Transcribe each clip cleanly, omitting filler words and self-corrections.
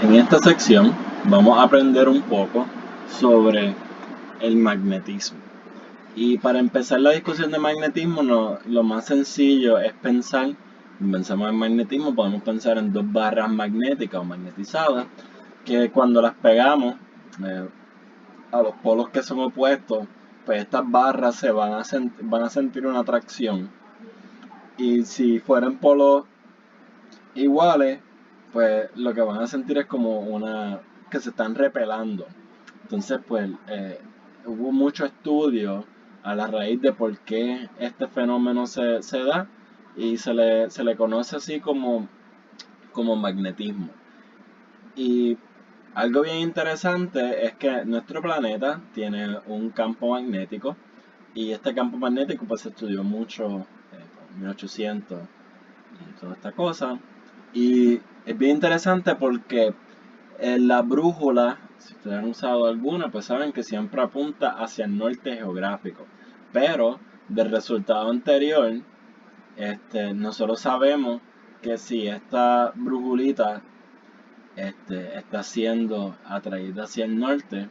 En esta sección vamos a aprender un poco sobre el magnetismo. Y para empezar la discusión de magnetismo, lo más sencillo es pensamos en magnetismo, podemos pensar en dos barras magnéticas o magnetizadas, que cuando las pegamos a los polos que son opuestos, pues estas barras van a sentir una atracción. Y si fueran polos iguales, pues lo que van a sentir es como que se están repelando. Entonces, pues hubo mucho estudio a la raíz de por qué este fenómeno se da y se le conoce así como magnetismo. Y algo bien interesante es que nuestro planeta tiene un campo magnético y este campo magnético pues se estudió mucho en 1800 y toda esta cosa. Y es bien interesante porque en la brújula, si ustedes han usado alguna, pues saben que siempre apunta hacia el norte geográfico. Pero del resultado anterior, nosotros sabemos que si esta brújulita está siendo atraída hacia el norte,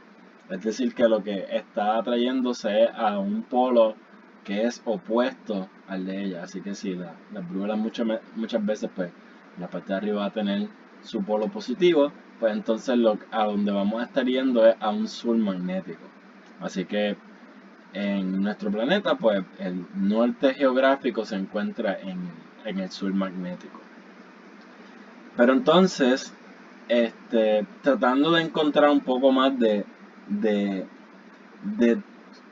es decir, que lo que está atrayéndose es a un polo que es opuesto al de ella. Así que si la brújula muchas veces, pues la parte de arriba va a tener su polo positivo, pues entonces a donde vamos a estar yendo es a un sur magnético. Así que en nuestro planeta, pues el norte geográfico se encuentra en el sur magnético. Pero entonces, tratando de encontrar un poco más de, de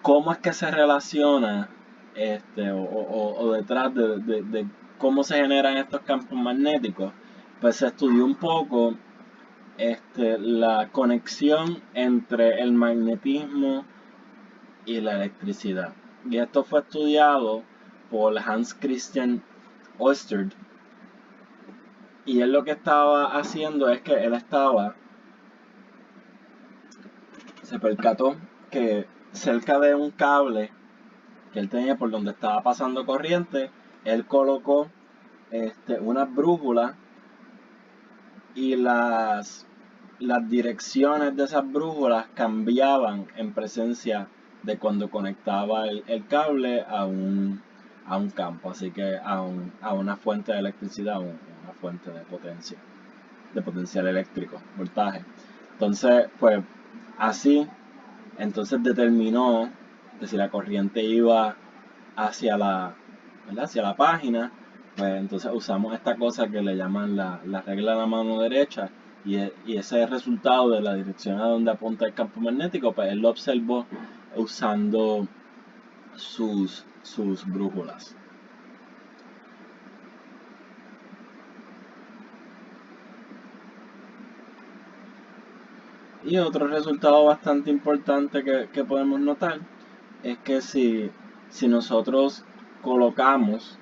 cómo es que se relaciona, o detrás de cómo se generan estos campos magnéticos, pues se estudió un poco la conexión entre el magnetismo y la electricidad. Y esto fue estudiado por Hans Christian Ørsted. Y él lo que estaba haciendo es que se percató que cerca de un cable que él tenía por donde estaba pasando corriente, él colocó unas brújulas y las direcciones de esas brújulas cambiaban en presencia de cuando conectaba el cable a un campo, así que a una fuente de electricidad, una fuente de potencial eléctrico, voltaje. Entonces, pues así, entonces determinó que si la corriente iba hacia ¿verdad? Hacia la página, pues entonces usamos esta cosa que le llaman la regla de la mano derecha y ese resultado de la dirección a donde apunta el campo magnético, pues él lo observó usando sus brújulas. Y otro resultado bastante importante que podemos notar es que si nosotros colocamos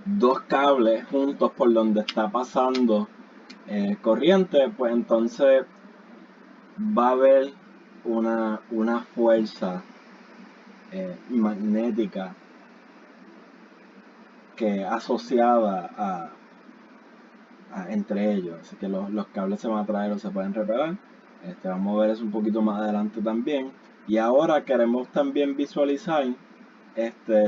dos cables juntos por donde está pasando corriente, pues entonces va a haber una fuerza magnética que asociada entre ellos, así que los cables se van a atraer o se pueden repeler. Vamos a ver eso un poquito más adelante también. Y ahora queremos también visualizar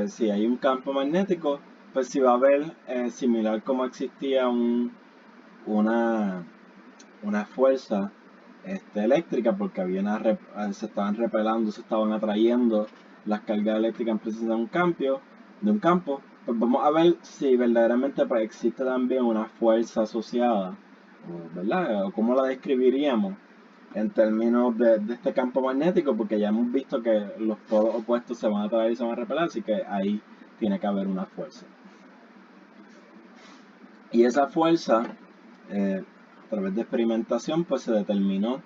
si hay un campo magnético, pues si va a haber similar como existía una, una fuerza eléctrica, porque se estaban repelando, se estaban atrayendo las cargas eléctricas en presencia de un campo, pues vamos a ver si verdaderamente pues, existe también una fuerza asociada, ¿verdad? O cómo la describiríamos en términos de este campo magnético, porque ya hemos visto que los polos opuestos se van a atraer y se van a repeler, así que ahí tiene que haber una fuerza. Y esa fuerza, a través de experimentación, pues se determinó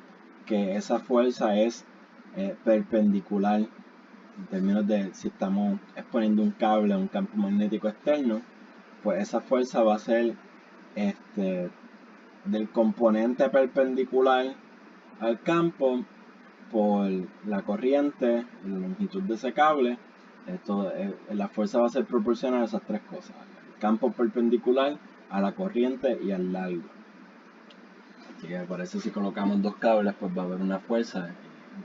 que esa fuerza es perpendicular en términos de si estamos exponiendo un cable a un campo magnético externo, pues esa fuerza va a ser del componente perpendicular al campo por la corriente, la longitud de ese cable. La fuerza va a ser proporcional a esas tres cosas: el campo perpendicular, a la corriente y al largo. Así que por eso si colocamos dos cables, pues va a haber una fuerza.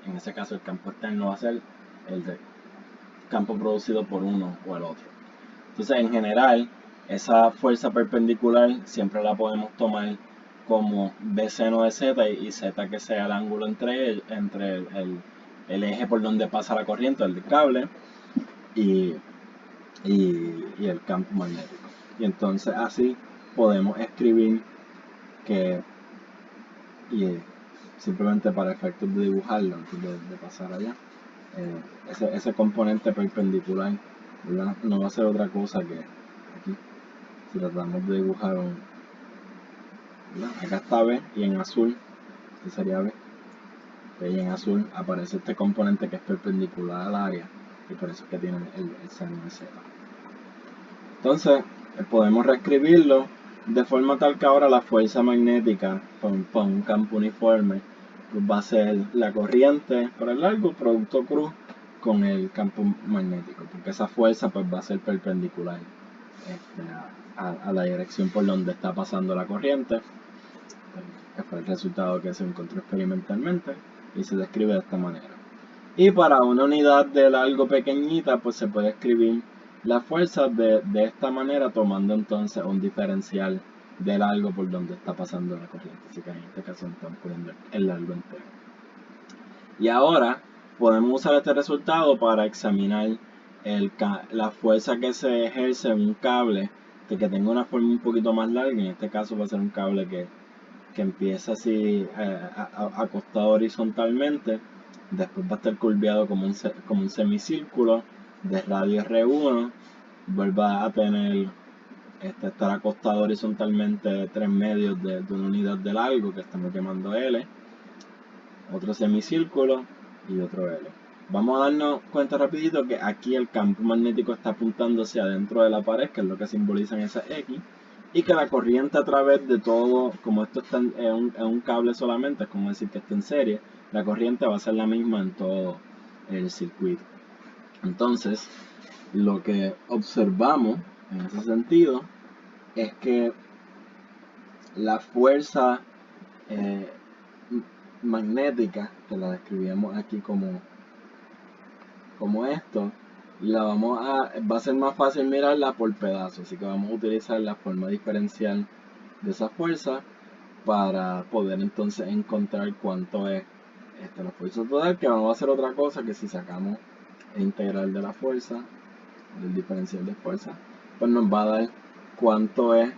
En ese caso el campo externo va a ser el campo producido por uno o el otro. Entonces, en general, esa fuerza perpendicular siempre la podemos tomar como B seno de Z y Z que sea el ángulo entre el eje por donde pasa la corriente, el del cable, y el campo magnético. Y entonces así podemos escribir que, y simplemente para efectos de dibujarlo antes de pasar allá, ese componente perpendicular, ¿verdad? No va a ser otra cosa que aquí, si tratamos de dibujar ¿verdad? Acá está B y en azul, este sería B, y en azul aparece este componente que es perpendicular al área y por eso es que tiene el seno de Z. Entonces podemos reescribirlo de forma tal que ahora la fuerza magnética para un campo uniforme pues va a ser la corriente por el largo producto cruz con el campo magnético, porque esa fuerza pues va a ser perpendicular a la dirección por donde está pasando la corriente. Este fue el resultado que se encontró experimentalmente y se describe de esta manera. Y para una unidad de largo pequeñita pues se puede escribir la fuerza de esta manera, tomando entonces un diferencial de largo por donde está pasando la corriente. Así que en este caso estamos poniendo el largo entero. Y ahora podemos usar este resultado para examinar la fuerza que se ejerce en un cable que tenga una forma un poquito más larga. En este caso va a ser un cable que empieza así acostado horizontalmente. Después va a estar curveado como un semicírculo de radio R1. Vuelva a tener estar acostado horizontalmente 3 medios de una unidad de largo que estamos llamando L. Otro semicírculo y otro L. Vamos a darnos cuenta rapidito que aquí el campo magnético está apuntando hacia adentro de la pared, que es lo que simboliza en esa X, y que la corriente a través de todo, como esto está en un cable solamente, es como decir que está en serie, la corriente va a ser la misma en todo el circuito. Entonces, lo que observamos en ese sentido es que la fuerza magnética, que la describíamos aquí como esto, va a ser más fácil mirarla por pedazos, así que vamos a utilizar la forma diferencial de esa fuerza para poder entonces encontrar cuánto es la fuerza total, que vamos a hacer otra cosa que si sacamos el integral de la fuerza, del diferencial de fuerza, pues nos va a dar cuánto es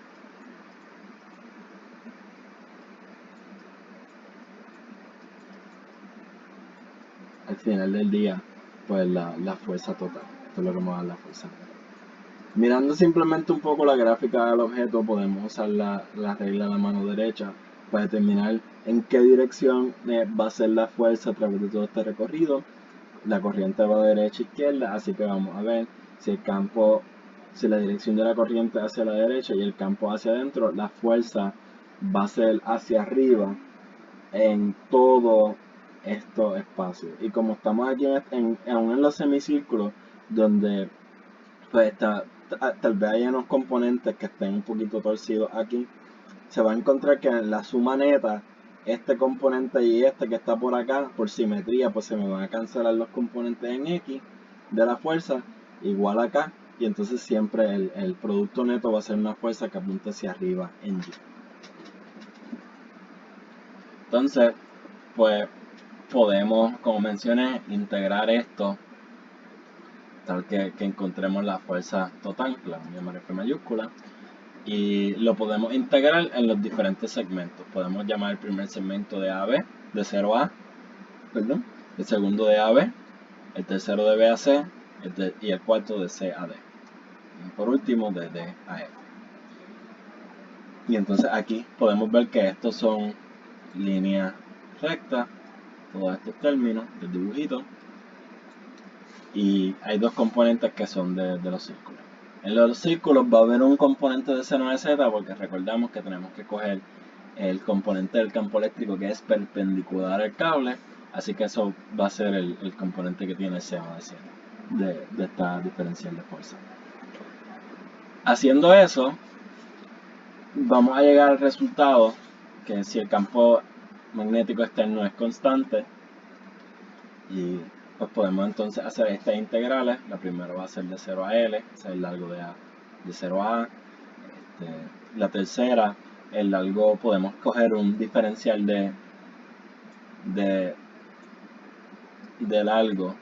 al final del día, pues la fuerza total. Esto es lo que nos va a dar la fuerza. Mirando simplemente un poco la gráfica del objeto, podemos usar la regla de la mano derecha para determinar en qué dirección va a ser la fuerza a través de todo este recorrido. La corriente va de derecha a izquierda, así que vamos a ver si la dirección de la corriente hacia la derecha y el campo hacia adentro, la fuerza va a ser hacia arriba en todo estos espacios. Y como estamos aquí aún en los semicírculos, donde pues tal vez haya unos componentes que estén un poquito torcidos aquí, se va a encontrar que en la suma neta, este componente y este que está por acá, por simetría, pues se me van a cancelar los componentes en X de la fuerza, igual acá, y entonces siempre el producto neto va a ser una fuerza que apunte hacia arriba en Y. Entonces, pues podemos, como mencioné, integrar esto tal que encontremos la fuerza total, que la vamos a llamar F mayúscula, y lo podemos integrar en los diferentes segmentos. Podemos llamar el primer segmento de AB, de 0 a, perdón, el segundo de AB, el tercero de B a C, y el cuarto de C a D. Y por último de D a F. Y entonces aquí podemos ver que estos son líneas rectas, todos estos términos del dibujito, y hay dos componentes que son de los círculos. En los círculos va a haber un componente de seno de Z porque recordamos que tenemos que coger el componente del campo eléctrico que es perpendicular al cable, así que eso va a ser el componente que tiene el seno de Z de esta diferencial de fuerza. Haciendo eso, vamos a llegar al resultado que si el campo magnético externo es constante, y pues podemos entonces hacer estas integrales. La primera va a ser de 0 a L, o sea, el largo de 0 a A. La tercera, el largo, podemos coger un diferencial de largo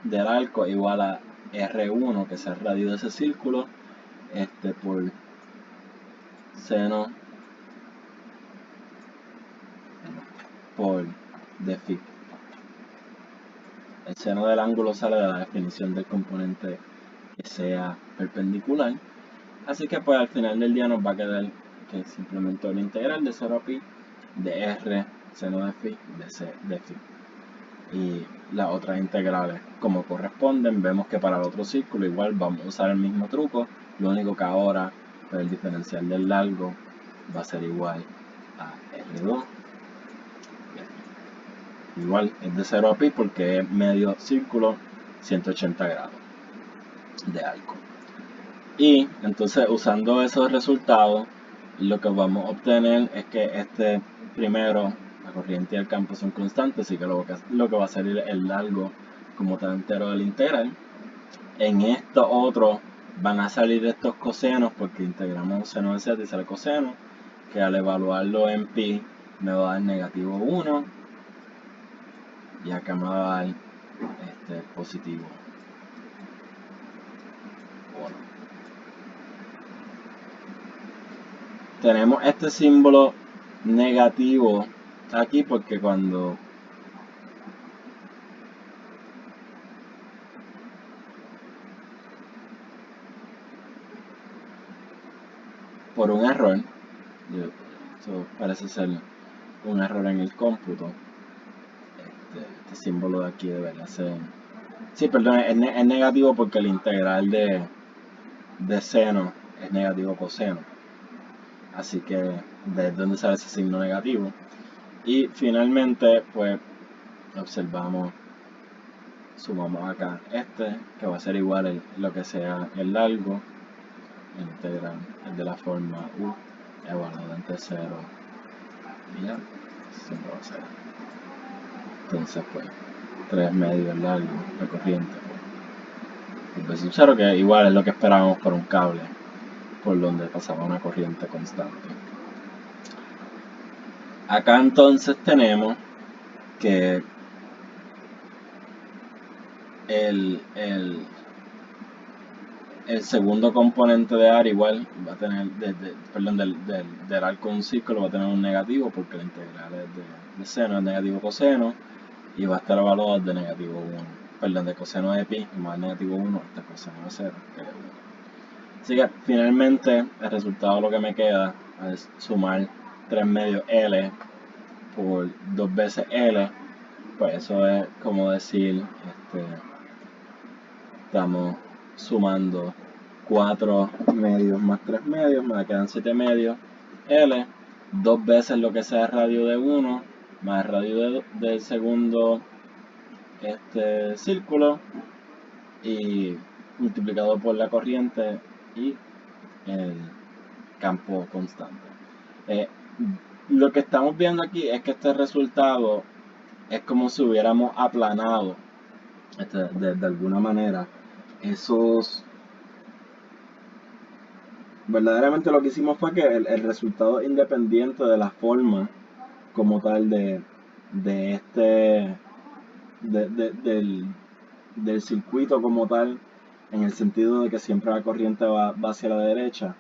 del arco igual a R1, que es el radio de ese círculo, por seno por de phi. El seno del ángulo sale de la definición del componente que sea perpendicular. Así que pues al final del día nos va a quedar que simplemente una integral de 0 a pi de R seno de phi de phi. Y las otras integrales como corresponden. Vemos que para el otro círculo igual vamos a usar el mismo truco, lo único que ahora pues, el diferencial del largo va a ser igual a R2. Igual es de 0 a pi porque es medio círculo, 180 grados de arco. Y entonces usando esos resultados, lo que vamos a obtener es que primero, la corriente y el campo son constantes, así que lo que va a salir es el largo como tal entero del integral. En esto otro van a salir estos cosenos porque integramos seno de z y sale coseno, que al evaluarlo en pi me va a dar negativo 1 y acá me va a dar positivo 1. Tenemos este símbolo negativo aquí porque cuando por un error, eso parece ser un error en el cómputo, este símbolo de aquí debería ser, sí, perdón, es negativo porque el integral de seno es negativo coseno, así que de donde sale ese signo negativo. Y finalmente pues observamos, sumamos acá que va a ser igual a lo que sea el largo, el integral es de la forma u evaluado entre 0 y ya, siempre va a ser. Entonces pues 3 medios largo la corriente pues, un 0, que igual es lo que esperábamos por un cable por donde pasaba una corriente constante. Acá entonces tenemos que el segundo componente de área igual va a tener, del arco de un círculo va a tener un negativo porque la integral es de seno, es negativo coseno, y va a estar evaluado de negativo 1, de coseno de pi más negativo 1 hasta coseno de 0, que es 1. Así que finalmente el resultado lo que me queda es sumar 3 medios L por 2 veces L, pues eso es como decir, estamos sumando 4 medios más 3 medios, me quedan 7 medios L, 2 veces lo que sea el radio de 1 más el radio del segundo círculo y multiplicado por la corriente y el campo constante. Lo que estamos viendo aquí es que este resultado es como si hubiéramos aplanado de alguna manera esos. Verdaderamente lo que hicimos fue que el resultado independiente de la forma como tal del circuito como tal, en el sentido de que siempre la corriente va hacia la derecha,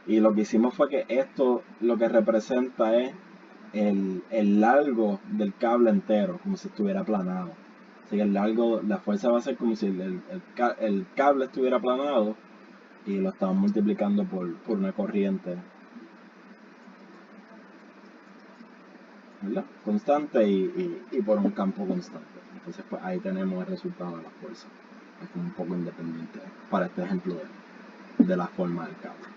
y lo que hicimos fue que esto lo que representa es el largo del cable entero, como si estuviera aplanado. Así que la fuerza va a ser como si el cable estuviera aplanado y lo estamos multiplicando por una corriente, ¿verdad?, constante y por un campo constante. Entonces pues ahí tenemos el resultado de la fuerza. Es un poco independiente para este ejemplo de la forma del cable.